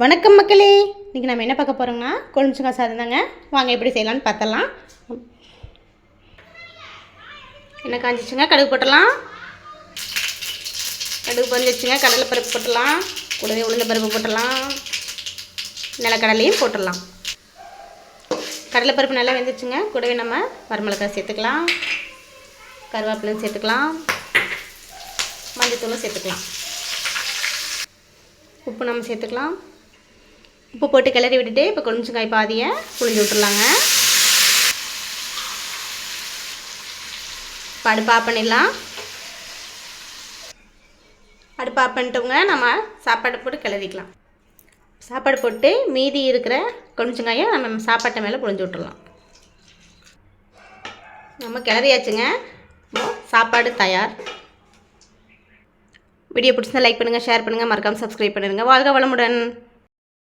வணக்கம் மக்களே, இன்றைக்கி நம்ம என்ன பார்க்க போகிறோம்னா கொழுமிச்சங்காய் சாதம் தாங்க. வாங்க எப்படி செய்யலான்னு பார்த்தலாம். என்ன காஞ்சிச்சுங்க, கடுகு போட்டலாம். கடுகு பொரிஞ்சிச்சுங்க, கடலை பருப்பு போட்டலாம். கூடவே உளுந்த பருப்பு போட்டலாம். நிலக்கடலையும் போட்டுடலாம். கடலை பருப்பு நல்லா வெந்துச்சுங்க. கூடவே நம்ம வரமிளகாய் சேர்த்துக்கலாம், கருவேப்பிலையும் சேர்த்துக்கலாம், மஞ்சத்தூளும் சேர்த்துக்கலாம், உப்பு நம்ம சேர்த்துக்கலாம். உப்பு போட்டு கிளறி விட்டுட்டு இப்போ கொழுமிச்சங்காய் பாதியை புழிஞ்சு விட்டுடலாங்க. இப்போ அடுப்பு ஆஃப் பண்ணிடலாம். அடுப்பு ஆஃப் பண்ணிட்டோங்க. நம்ம சாப்பாடு போட்டு கிளறிக்கலாம். சாப்பாடு போட்டு மீதி இருக்கிற கொழுமிச்சங்காயை நம்ம சாப்பாட்டை மேலே புழிஞ்சு விட்டுடலாம். நம்ம கிளறியாச்சுங்க. சாப்பாடு தயார். வீடியோ பிடிச்சிருந்தா லைக் பண்ணுங்கள், ஷேர் பண்ணுங்கள், மறக்காமல் சப்ஸ்கிரைப் பண்ணிடுங்க. வாழ்க வளமுடன்.